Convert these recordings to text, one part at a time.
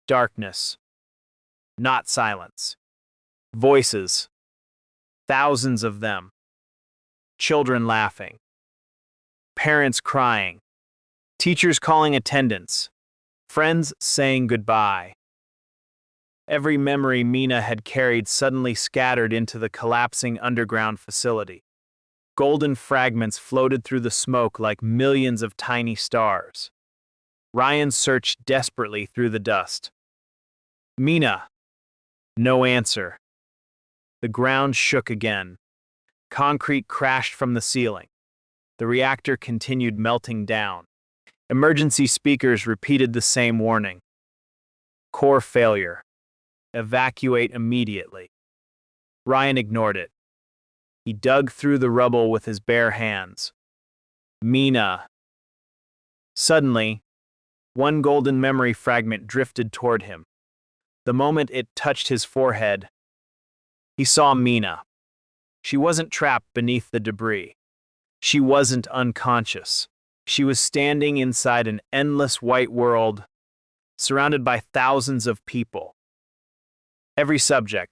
Darkness, not silence. Voices, thousands of them. Children laughing. Parents crying. Teachers calling attendance. Friends saying goodbye. Every memory Mina had carried suddenly scattered into the collapsing underground facility. Golden fragments floated through the smoke like millions of tiny stars. Ryan searched desperately through the dust. Mina. No answer. The ground shook again. Concrete crashed from the ceiling. The reactor continued melting down. Emergency speakers repeated the same warning. Core failure. Evacuate immediately. Ryan ignored it. He dug through the rubble with his bare hands. Mina. Suddenly, one golden memory fragment drifted toward him. The moment it touched his forehead, he saw Mina. She wasn't trapped beneath the debris. She wasn't unconscious. She was standing inside an endless white world, surrounded by thousands of people. Every subject,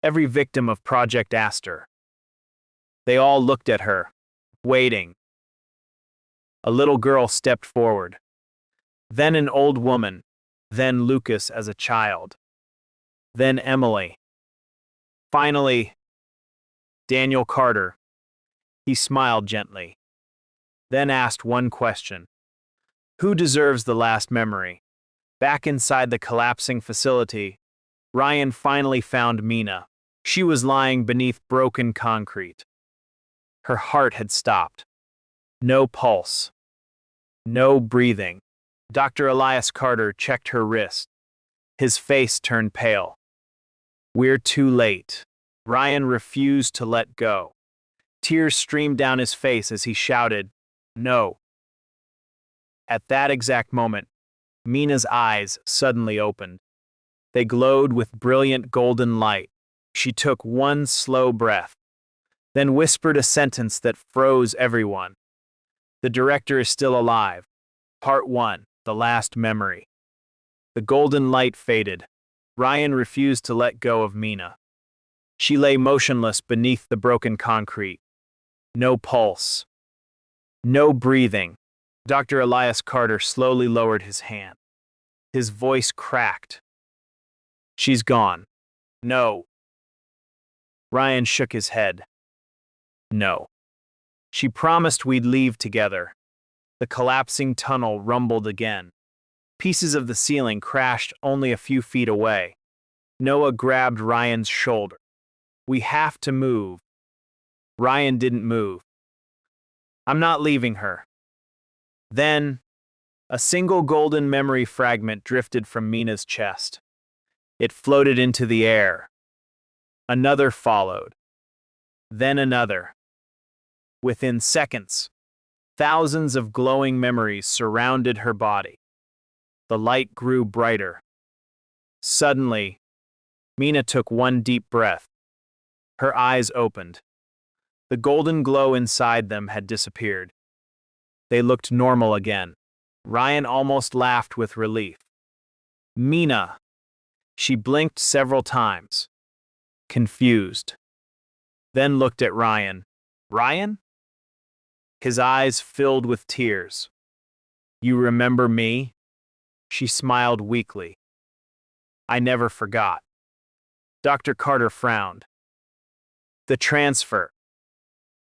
every victim of Project ASTER. They all looked at her, waiting. A little girl stepped forward. Then an old woman. Then Lucas as a child. Then Emily. Finally, Daniel Carter. He smiled gently, then asked one question. Who deserves the last memory? Back inside the collapsing facility, Ryan finally found Mina. She was lying beneath broken concrete. Her heart had stopped. No pulse. No breathing. Dr. Elias Carter checked her wrist. His face turned pale. We're too late. Ryan refused to let go. Tears streamed down his face as he shouted, "No." At that exact moment, Mina's eyes suddenly opened. They glowed with brilliant golden light. She took one slow breath, then whispered a sentence that froze everyone. The director is still alive. Part 1, the last memory. The golden light faded. Ryan refused to let go of Mina. She lay motionless beneath the broken concrete. No pulse. No breathing. Dr. Elias Carter slowly lowered his hand. His voice cracked. She's gone. No. Ryan shook his head. No. She promised we'd leave together. The collapsing tunnel rumbled again. Pieces of the ceiling crashed only a few feet away. Noah grabbed Ryan's shoulder. We have to move. Ryan didn't move. I'm not leaving her. Then, a single golden memory fragment drifted from Mina's chest. It floated into the air. Another followed. Then another. Within seconds, thousands of glowing memories surrounded her body. The light grew brighter. Suddenly, Mina took one deep breath. Her eyes opened. The golden glow inside them had disappeared. They looked normal again. Ryan almost laughed with relief. Mina. She blinked several times, confused. Then looked at Ryan. Ryan? His eyes filled with tears. You remember me? She smiled weakly. I never forgot. Dr. Carter frowned. The transfer.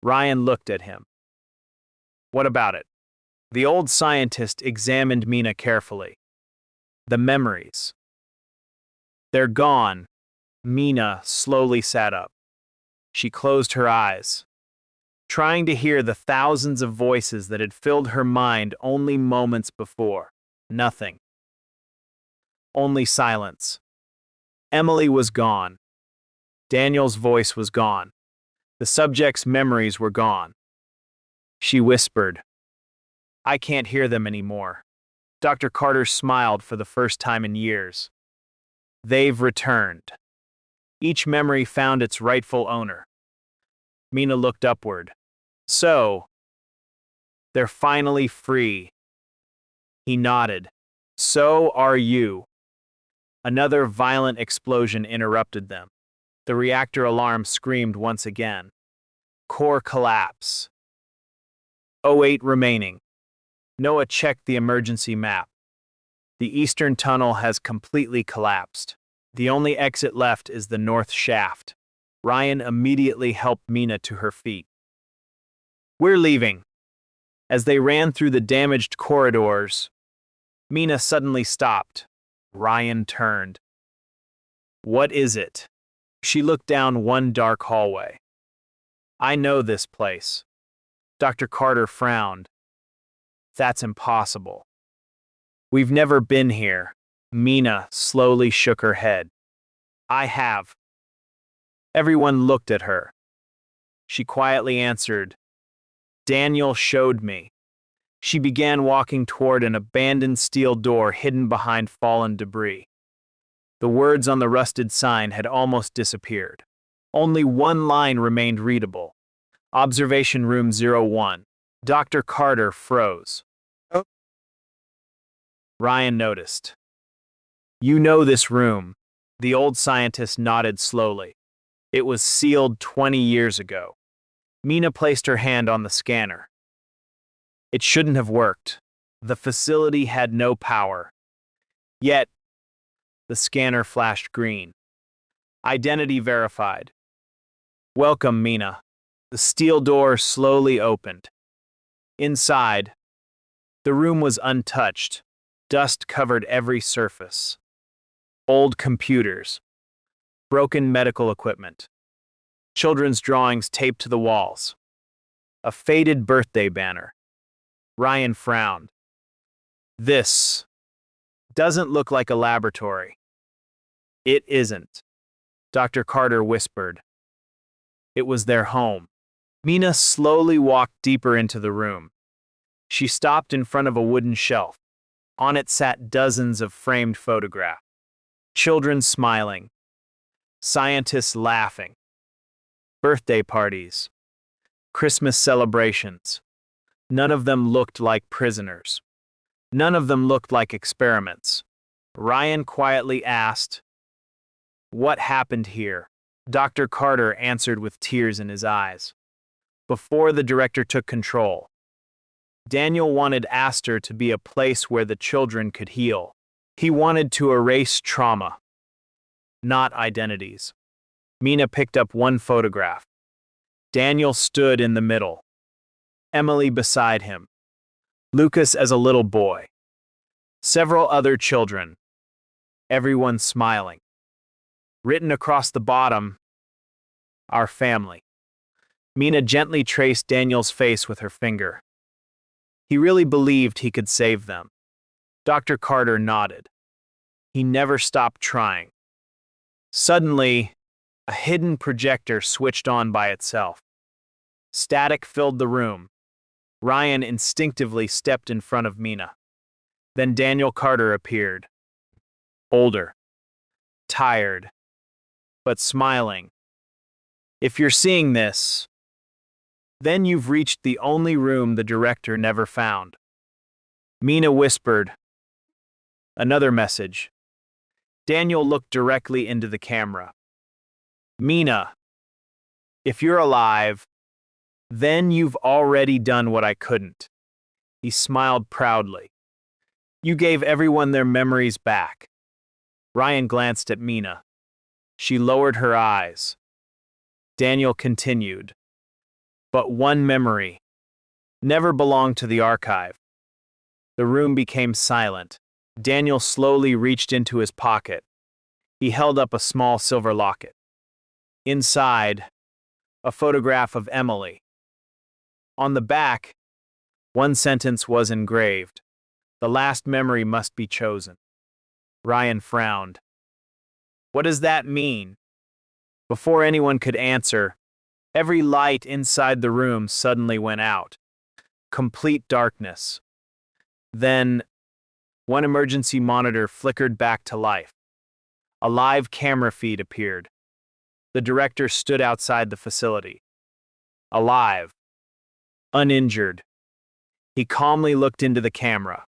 Ryan looked at him. What about it? The old scientist examined Mina carefully. The memories. They're gone. Mina slowly sat up. She closed her eyes, trying to hear the thousands of voices that had filled her mind only moments before. Nothing. Only silence. Emily was gone. Daniel's voice was gone. The subject's memories were gone. She whispered, I can't hear them anymore. Dr. Carter smiled for the first time in years. They've returned. Each memory found its rightful owner. Mina looked upward. So, they're finally free. He nodded. So are you. Another violent explosion interrupted them. The reactor alarm screamed once again. Core collapse. O8 remaining. Noah checked the emergency map. The eastern tunnel has completely collapsed. The only exit left is the north shaft. Ryan immediately helped Mina to her feet. We're leaving. As they ran through the damaged corridors, Mina suddenly stopped. Ryan turned. What is it? She looked down one dark hallway. I know this place. Dr. Carter frowned. That's impossible. We've never been here. Mina slowly shook her head. I have. Everyone looked at her. She quietly answered, Daniel showed me. She began walking toward an abandoned steel door hidden behind fallen debris. The words on the rusted sign had almost disappeared. Only one line remained readable. Observation Room 01. Dr. Carter froze. Oh. Ryan noticed. You know this room. The old scientist nodded slowly. It was sealed 20 years ago. Mina placed her hand on the scanner. It shouldn't have worked. The facility had no power. Yet, the scanner flashed green. Identity verified. Welcome, Mina. The steel door slowly opened. Inside, the room was untouched. Dust covered every surface. Old computers. Broken medical equipment. Children's drawings taped to the walls. A faded birthday banner. Ryan frowned. This doesn't look like a laboratory. It isn't. Dr. Carter whispered. It was their home. Mina slowly walked deeper into the room. She stopped in front of a wooden shelf. On it sat dozens of framed photographs. Children smiling. Scientists laughing. Birthday parties. Christmas celebrations. None of them looked like prisoners. None of them looked like experiments. Ryan quietly asked, What happened here? Dr. Carter answered with tears in his eyes. Before the director took control, Daniel wanted Aster to be a place where the children could heal. He wanted to erase trauma, not identities. Mina picked up one photograph. Daniel stood in the middle. Emily beside him. Lucas as a little boy. Several other children. Everyone smiling. Written across the bottom, our family. Mina gently traced Daniel's face with her finger. He really believed he could save them. Dr. Carter nodded. He never stopped trying. Suddenly, a hidden projector switched on by itself. Static filled the room. Ryan instinctively stepped in front of Mina. Then Daniel Carter appeared. Older. Tired. But smiling. If you're seeing this, then you've reached the only room the director never found. Mina whispered. Another message. Daniel looked directly into the camera. Mina, if you're alive, then you've already done what I couldn't. He smiled proudly. You gave everyone their memories back. Ryan glanced at Mina. She lowered her eyes. Daniel continued. But one memory never belonged to the archive. The room became silent. Daniel slowly reached into his pocket. He held up a small silver locket. Inside, a photograph of Emily. On the back, one sentence was engraved. The last memory must be chosen. Ryan frowned. What does that mean? Before anyone could answer, every light inside the room suddenly went out. Complete darkness. Then, one emergency monitor flickered back to life. A live camera feed appeared. The director stood outside the facility. Alive. Uninjured. He calmly looked into the camera.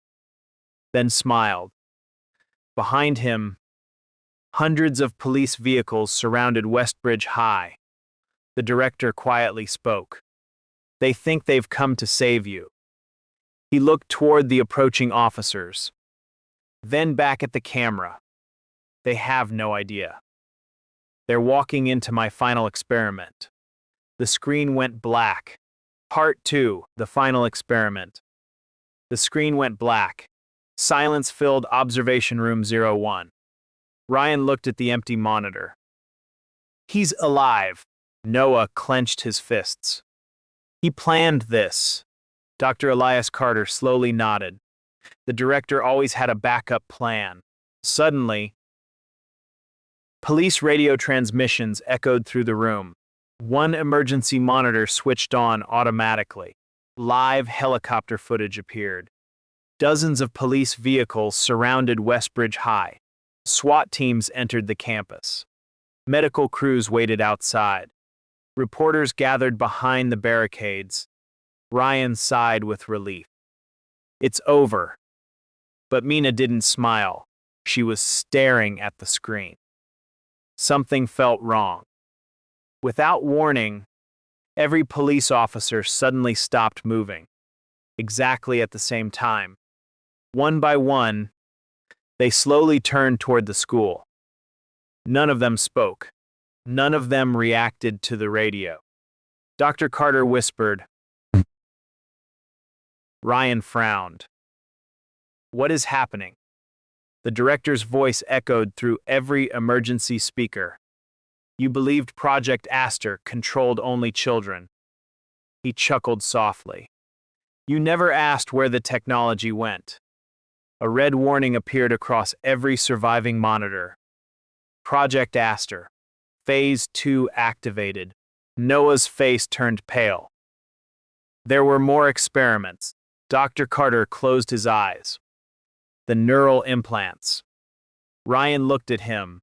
Then smiled. Behind him, Hundreds of police vehicles surrounded Westbridge High. The director quietly spoke. They think they've come to save you. He looked toward the approaching officers, then back at the camera. They have no idea. They're walking into my final experiment. The screen went black. Part 2, the final experiment. The screen went black. Silence filled observation room 01. Ryan looked at the empty monitor. He's alive. Noah clenched his fists. He planned this. Dr. Elias Carter slowly nodded. The director always had a backup plan. Suddenly, police radio transmissions echoed through the room. One emergency monitor switched on automatically. Live helicopter footage appeared. Dozens of police vehicles surrounded Westbridge High. SWAT teams entered the campus. Medical crews waited outside. Reporters gathered behind the barricades. Ryan sighed with relief. It's over. But Mina didn't smile. She was staring at the screen. Something felt wrong. Without warning, every police officer suddenly stopped moving. Exactly at the same time. One by one, they slowly turned toward the school. None of them spoke. None of them reacted to the radio. Dr. Carter whispered. Ryan frowned. What is happening? The director's voice echoed through every emergency speaker. You believed Project ASTER controlled only children. He chuckled softly. You never asked where the technology went. A red warning appeared across every surviving monitor. Project ASTER. Phase 2 activated. Noah's face turned pale. There were more experiments. Dr. Carter closed his eyes. The neural implants. Ryan looked at him.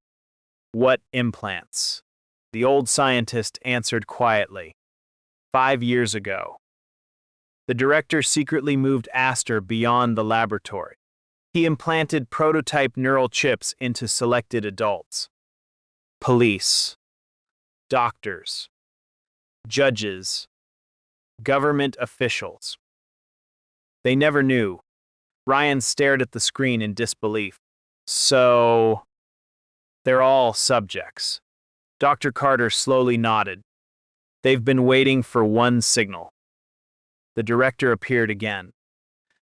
What implants? The old scientist answered quietly. 5 years ago. The director secretly moved ASTER beyond the laboratory. He implanted prototype neural chips into selected adults. Police, doctors, judges, government officials. They never knew. Ryan stared at the screen in disbelief. So, they're all subjects. Dr. Carter slowly nodded. They've been waiting for one signal. The director appeared again,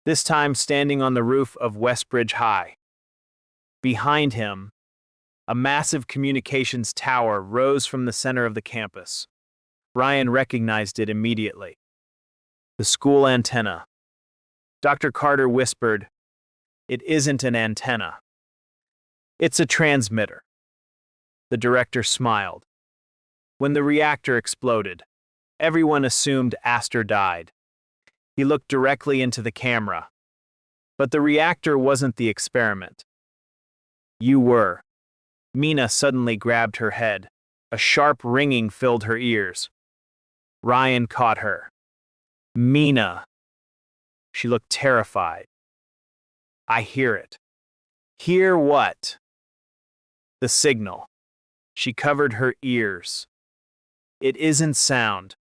this time standing on the roof of Westbridge High. Behind him, a massive communications tower rose from the center of the campus. Ryan recognized it immediately. The school antenna. Dr. Carter whispered, "It isn't an antenna. It's a transmitter." The director smiled. When the reactor exploded, everyone assumed ASTER died. He looked directly into the camera. But the reactor wasn't the experiment. You were. Mina suddenly grabbed her head. A sharp ringing filled her ears. Ryan caught her. Mina. She looked terrified. I hear it. Hear what? The signal. She covered her ears. It isn't sound.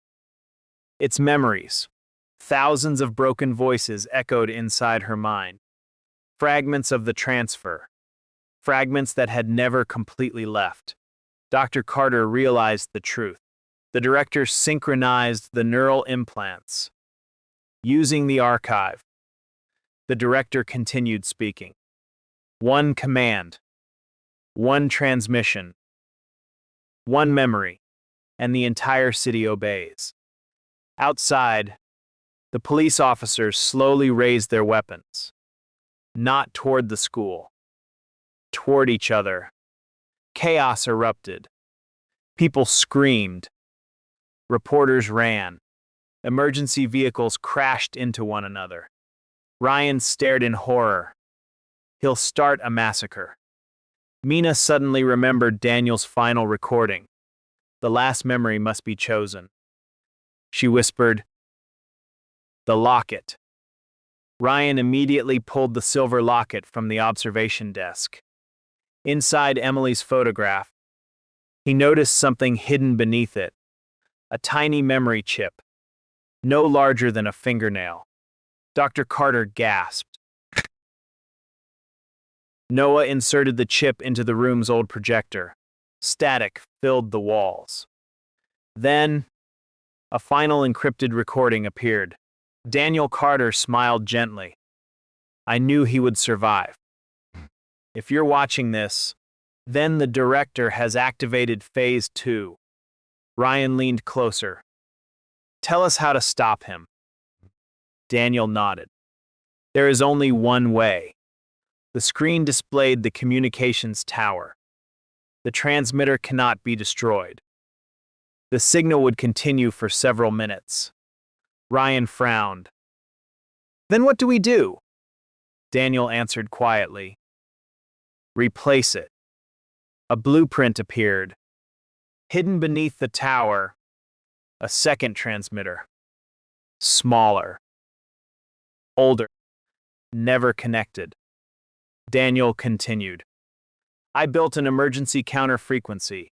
It's memories. Thousands of broken voices echoed inside her mind. Fragments of the transfer. Fragments that had never completely left. Dr. Carter realized the truth. The director synchronized the neural implants. Using the archive, the director continued speaking. One command. One transmission. One memory. And the entire city obeys. Outside, the police officers slowly raised their weapons. Not toward the school. Toward each other. Chaos erupted. People screamed. Reporters ran. Emergency vehicles crashed into one another. Ryan stared in horror. He'll start a massacre. Mina suddenly remembered Daniel's final recording. The last memory must be chosen. She whispered, "The locket." Ryan immediately pulled the silver locket from the observation desk. Inside Emily's photograph, he noticed something hidden beneath it, a tiny memory chip, no larger than a fingernail. Dr. Carter gasped. Noah inserted the chip into the room's old projector. Static filled the walls. Then, a final encrypted recording appeared. Daniel Carter smiled gently. I knew he would survive. If you're watching this, then the director has activated Phase 2. Ryan leaned closer. Tell us how to stop him. Daniel nodded. There is only one way. The screen displayed the communications tower. The transmitter cannot be destroyed. The signal would continue for several minutes. Ryan frowned. Then what do we do? Daniel answered quietly. Replace it. A blueprint appeared. Hidden beneath the tower, a second transmitter. Smaller. Older. Never connected. Daniel continued. I built an emergency counter frequency.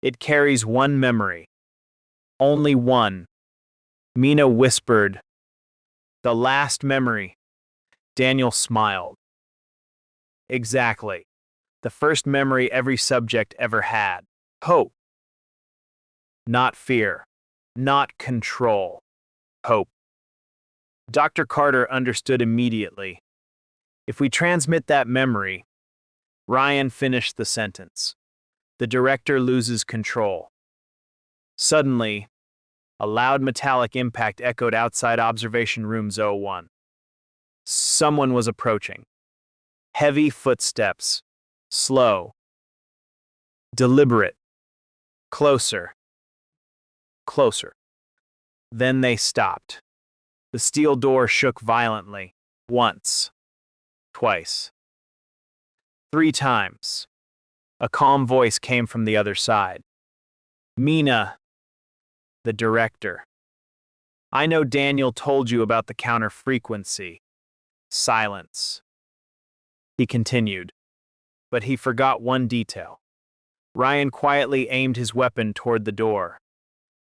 It carries one memory. Only one. Mina whispered. The last memory. Daniel smiled. Exactly. The first memory every subject ever had. Hope. Not fear. Not control. Hope. Dr. Carter understood immediately. If we transmit that memory, Ryan finished the sentence. The director loses control. Suddenly, a loud metallic impact echoed outside observation room 01. Someone was approaching. Heavy footsteps. Slow. Deliberate. Closer. Closer. Then they stopped. The steel door shook violently. Once. Twice. 3 times. A calm voice came from the other side. Mina, the director. I know Daniel told you about the counter frequency. Silence. He continued. But he forgot one detail. Ryan quietly aimed his weapon toward the door.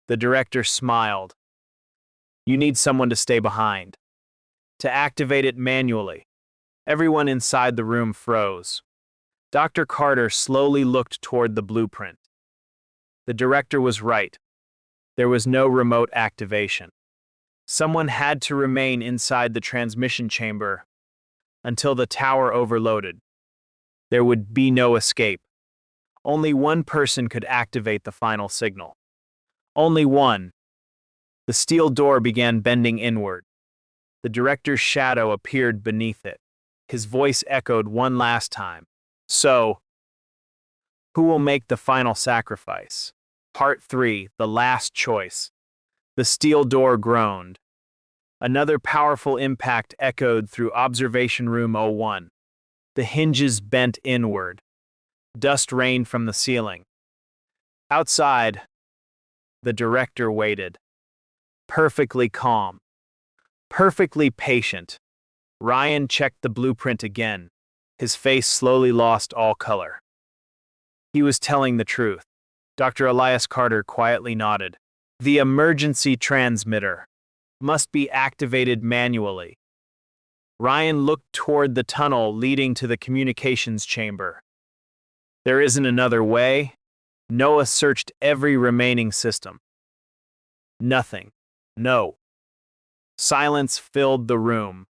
The director smiled. You need someone to stay behind. To activate it manually. Everyone inside the room froze. Dr. Carter slowly looked toward the blueprint. The director was right. There was no remote activation. Someone had to remain inside the transmission chamber until the tower overloaded. There would be no escape. Only one person could activate the final signal. Only one. The steel door began bending inward. The director's shadow appeared beneath it. His voice echoed one last time. So, who will make the final sacrifice? Part 3, the last choice. The steel door groaned. Another powerful impact echoed through observation room 01. The hinges bent inward. Dust rained from the ceiling. Outside, the director waited. Perfectly calm. Perfectly patient. Ryan checked the blueprint again. His face slowly lost all color. He was telling the truth. Dr. Elias Carter quietly nodded. The emergency transmitter must be activated manually. Ryan looked toward the tunnel leading to the communications chamber. There isn't another way. Noah searched every remaining system. Nothing. No. Silence filled the room.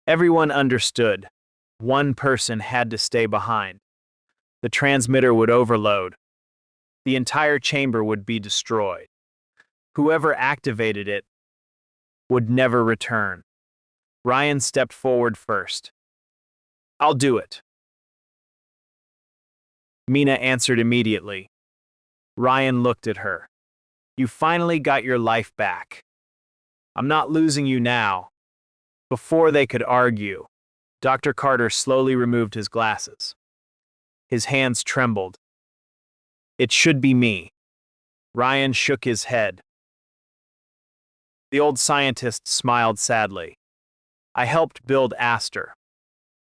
Everyone understood. One person had to stay behind. The transmitter would overload. The entire chamber would be destroyed. Whoever activated it would never return. Ryan stepped forward first. I'll do it. Mina answered immediately. Ryan looked at her. You finally got your life back. I'm not losing you now. Before they could argue, Dr. Carter slowly removed his glasses. His hands trembled. It should be me. Ryan shook his head. The old scientist smiled sadly. I helped build ASTER.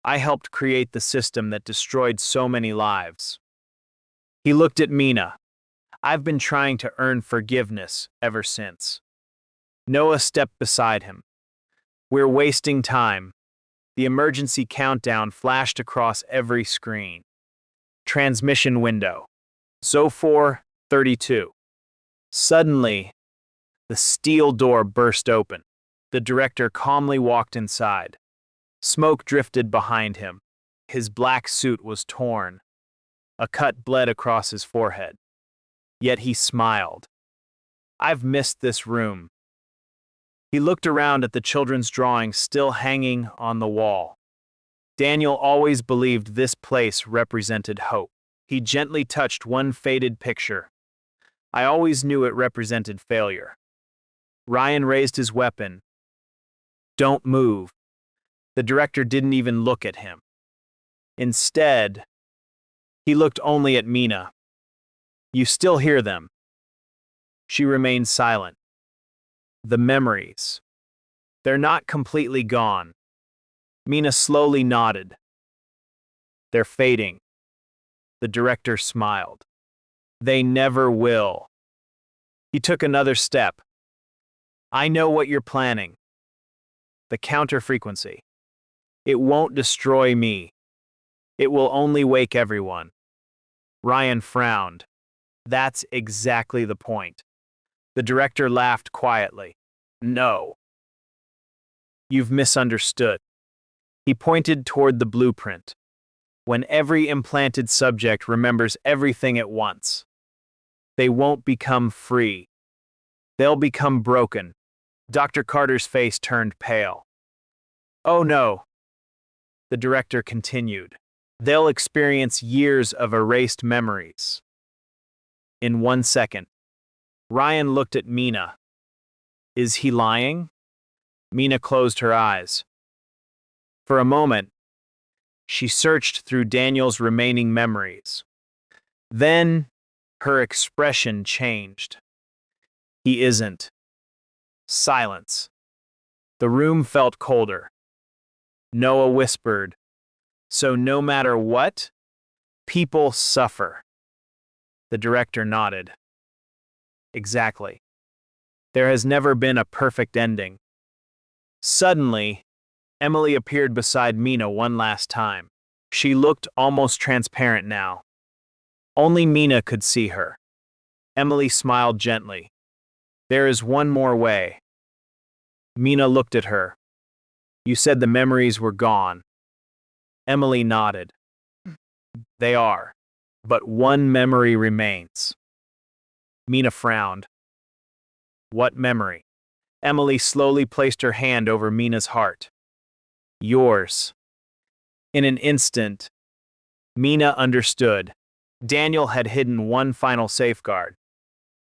I helped create the system that destroyed so many lives. He looked at Mina. I've been trying to earn forgiveness ever since. Noah stepped beside him. We're wasting time. The emergency countdown flashed across every screen. Transmission window. Zo 32. Suddenly, the steel door burst open. The director calmly walked inside. Smoke drifted behind him. His black suit was torn. A cut bled across his forehead. Yet he smiled. I've missed this room. He looked around at the children's drawings still hanging on the wall. Daniel always believed this place represented hope. He gently touched one faded picture. I always knew it represented failure. Ryan raised his weapon. Don't move. The director didn't even look at him. Instead, he looked only at Mina. You still hear them. She remained silent. The memories. They're not completely gone. Mina slowly nodded. They're fading. The director smiled. They never will. He took another step. I know what you're planning. The counter frequency. It won't destroy me. It will only wake everyone. Ryan frowned. That's exactly the point. The director laughed quietly. No. You've misunderstood. He pointed toward the blueprint. When every implanted subject remembers everything at once, they won't become free. They'll become broken. Dr. Carter's face turned pale. Oh no. The director continued. They'll experience years of erased memories. In 1 second, Ryan looked at Mina. Is he lying? Mina closed her eyes. For a moment, she searched through Daniel's remaining memories. Then, her expression changed. He isn't. Silence. The room felt colder. Noah whispered, so no matter what, people suffer. The director nodded. Exactly. There has never been a perfect ending. Suddenly, Emily appeared beside Mina one last time. She looked almost transparent now. Only Mina could see her. Emily smiled gently. There is one more way. Mina looked at her. You said the memories were gone. Emily nodded. They are, but one memory remains. Mina frowned. What memory? Emily slowly placed her hand over Mina's heart. Yours. In an instant, Mina understood. Daniel had hidden one final safeguard.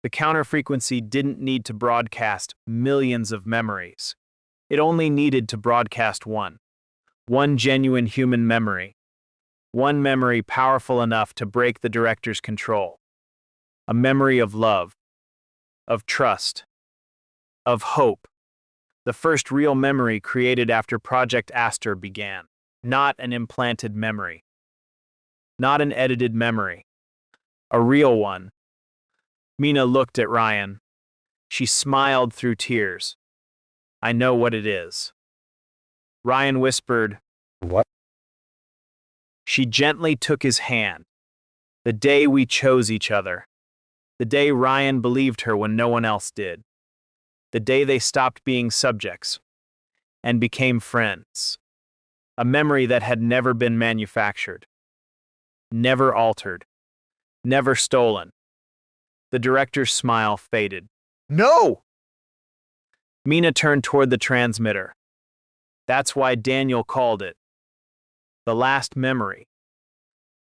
The counter frequency didn't need to broadcast millions of memories. It only needed to broadcast one. One genuine human memory. One memory powerful enough to break the director's control. A memory of love, of trust, of hope. The first real memory created after Project ASTER began. Not an implanted memory. Not an edited memory. A real one. Mina looked at Ryan. She smiled through tears. I know what it is. Ryan whispered, What? She gently took his hand. The day we chose each other. The day Ryan believed her when no one else did. The day they stopped being subjects and became friends. A memory that had never been manufactured. Never altered. Never stolen. The director's smile faded. No! Mina turned toward the transmitter. That's why Daniel called it the last memory.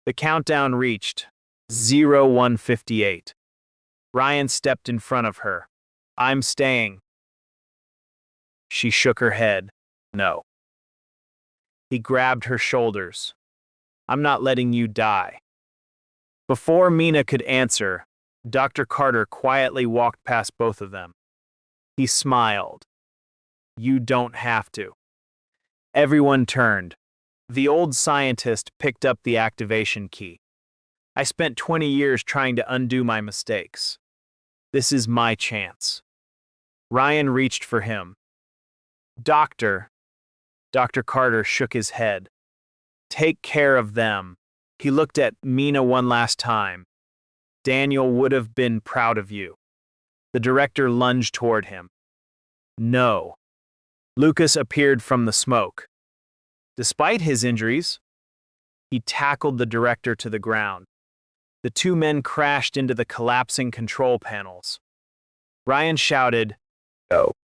The countdown reached 0158. Ryan stepped in front of her. I'm staying. She shook her head. No. He grabbed her shoulders. I'm not letting you die. Before Mina could answer, Dr. Carter quietly walked past both of them. He smiled. You don't have to. Everyone turned. The old scientist picked up the activation key. I spent 20 years trying to undo my mistakes. This is my chance. Ryan reached for him. Doctor. Dr. Carter shook his head. Take care of them. He looked at Mina one last time. Daniel would have been proud of you. The director lunged toward him. No. Lucas appeared from the smoke. Despite his injuries, he tackled the director to the ground. The two men crashed into the collapsing control panels. Ryan shouted, "Go."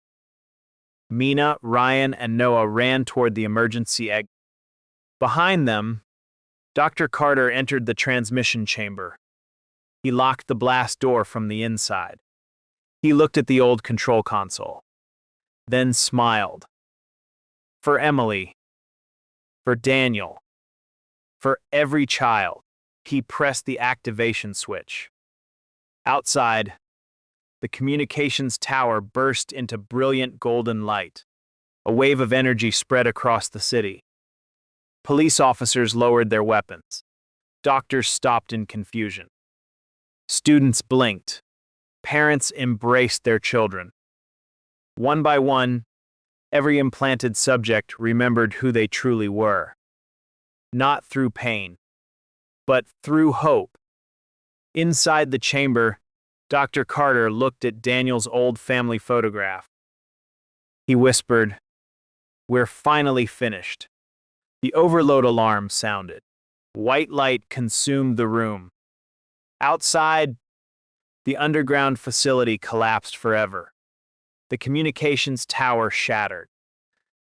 Mina, Ryan, and Noah ran toward the emergency exit. Behind them, Dr. Carter entered the transmission chamber. He locked the blast door from the inside. He looked at the old control console, then smiled. For Emily, for Daniel, for every child, he pressed the activation switch. Outside, the communications tower burst into brilliant golden light. A wave of energy spread across the city. Police officers lowered their weapons. Doctors stopped in confusion. Students blinked. Parents embraced their children. One by one, every implanted subject remembered who they truly were. Not through pain, but through hope. Inside the chamber, Dr. Carter looked at Daniel's old family photograph. He whispered, "We're finally finished." The overload alarm sounded. White light consumed the room. Outside, the underground facility collapsed forever. The communications tower shattered.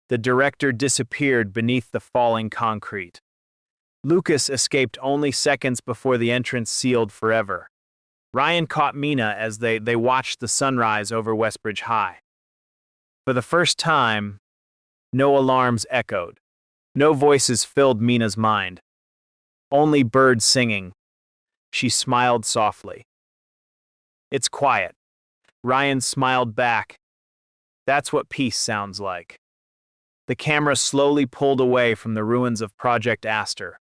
The director disappeared beneath the falling concrete. Lucas escaped only seconds before the entrance sealed forever. Ryan caught Mina as they watched the sunrise over Westbridge High. For the first time, no alarms echoed. No voices filled Mina's mind. Only birds singing. She smiled softly. It's quiet. Ryan smiled back. That's what peace sounds like. The camera slowly pulled away from the ruins of Project ASTER.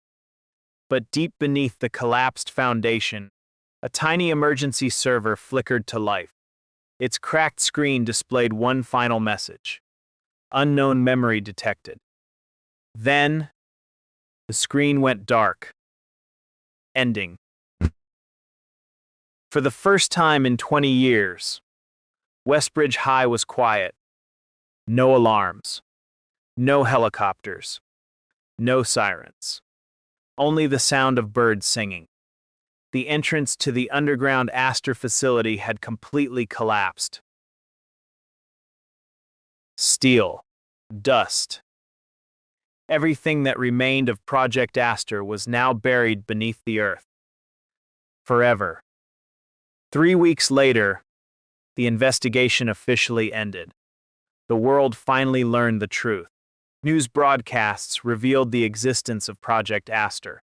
But deep beneath the collapsed foundation, a tiny emergency server flickered to life. Its cracked screen displayed one final message. Unknown memory detected. Then, the screen went dark. Ending. For the first time in 20 years, Westbridge High was quiet. No alarms. No helicopters. No sirens. Only the sound of birds singing. The entrance to the underground Astor facility had completely collapsed. Steel. Dust. Everything that remained of Project ASTER was now buried beneath the earth. Forever. 3 weeks later, the investigation officially ended. The world finally learned the truth. News broadcasts revealed the existence of Project ASTER.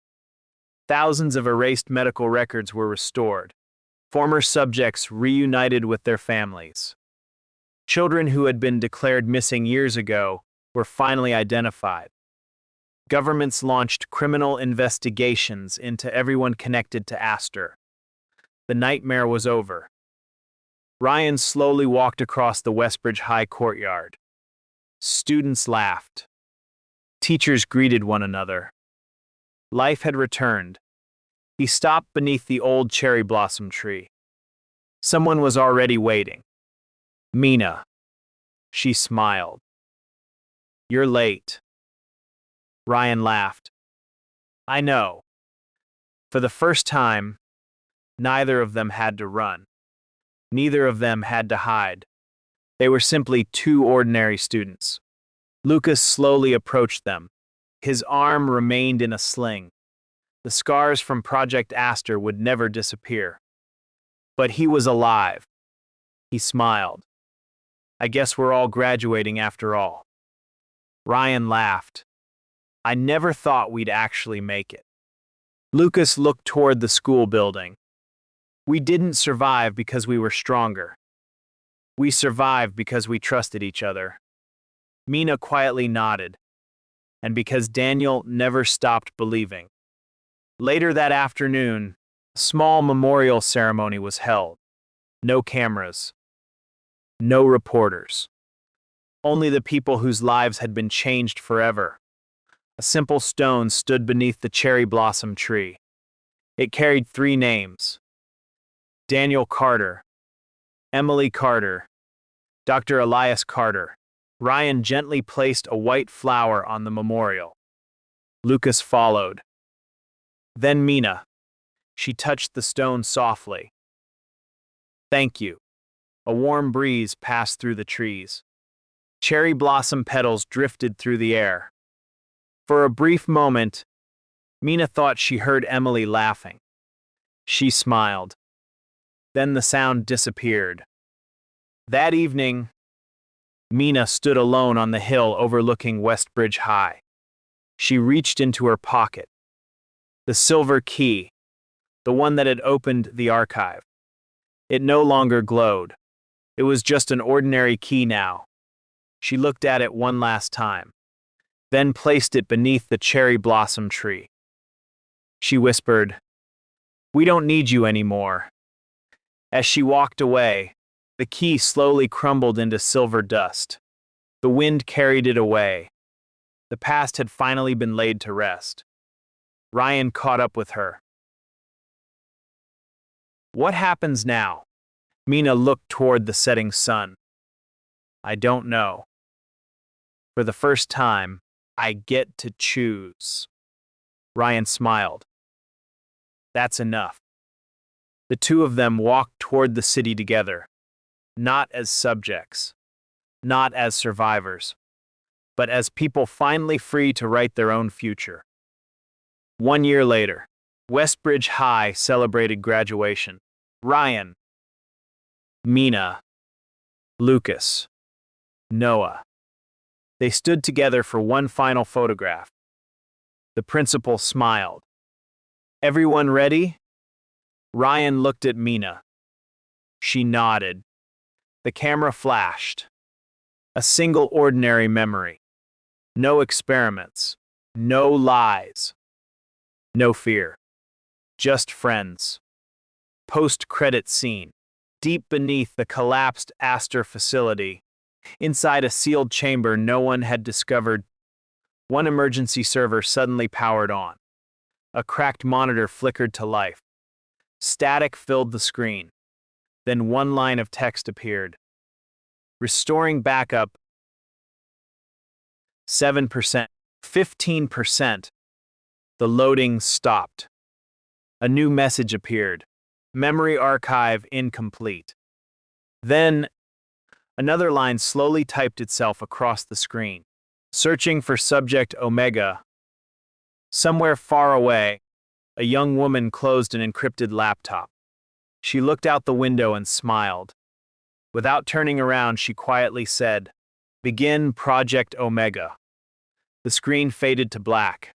Thousands of erased medical records were restored. Former subjects reunited with their families. Children who had been declared missing years ago were finally identified. Governments launched criminal investigations into everyone connected to ASTER. The nightmare was over. Ryan slowly walked across the Westbridge High courtyard. Students laughed. Teachers greeted one another. Life had returned. He stopped beneath the old cherry blossom tree. Someone was already waiting. Mina. She smiled. You're late. Ryan laughed. I know. For the first time, neither of them had to run. Neither of them had to hide. They were simply two ordinary students. Lucas slowly approached them. His arm remained in a sling. The scars from Project ASTER would never disappear. But he was alive. He smiled. I guess we're all graduating after all. Ryan laughed. I never thought we'd actually make it. Lucas looked toward the school building. We didn't survive because we were stronger. We survived because we trusted each other. Mina quietly nodded. and because Daniel never stopped believing. Later that afternoon, a small memorial ceremony was held. No cameras, no reporters, only the people whose lives had been changed forever. A simple stone stood beneath the cherry blossom tree. It carried 3 names: Daniel Carter, Emily Carter, Dr. Elias Carter. Ryan gently placed a white flower on the memorial. Lucas followed. Then Mina. She touched the stone softly. Thank you. A warm breeze passed through the trees. Cherry blossom petals drifted through the air. For a brief moment, Mina thought she heard Emily laughing. She smiled. Then the sound disappeared. That evening, Mina stood alone on the hill overlooking Westbridge High. She reached into her pocket. The silver key, the one that had opened the archive. It no longer glowed. It was just an ordinary key now. She looked at it one last time, then placed it beneath the cherry blossom tree. She whispered, "We don't need you anymore." As she walked away, the key slowly crumbled into silver dust. The wind carried it away. The past had finally been laid to rest. Ryan caught up with her. What happens now? Mina looked toward the setting sun. I don't know. For the first time, I get to choose. Ryan smiled. That's enough. The two of them walked toward the city together, not as subjects, not as survivors, but as people finally free to write their own future. 1 year later, Westbridge High celebrated graduation. Ryan, Mina, Lucas, Noah. They stood together for one final photograph. The principal smiled. Everyone ready? Ryan looked at Mina. She nodded. The camera flashed. A single ordinary memory. No experiments. No lies. No fear. Just friends. Post-credit scene. Deep beneath the collapsed ASTER facility, inside a sealed chamber no one had discovered, one emergency server suddenly powered on. A cracked monitor flickered to life. Static filled the screen. Then one line of text appeared. Restoring backup 7%, 15%. The loading stopped. A new message appeared. Memory archive incomplete. Then, another line slowly typed itself across the screen. Searching for subject Omega. Somewhere far away, a young woman closed an encrypted laptop. She looked out the window and smiled. Without turning around, she quietly said, "Begin Project Omega." The screen faded to black.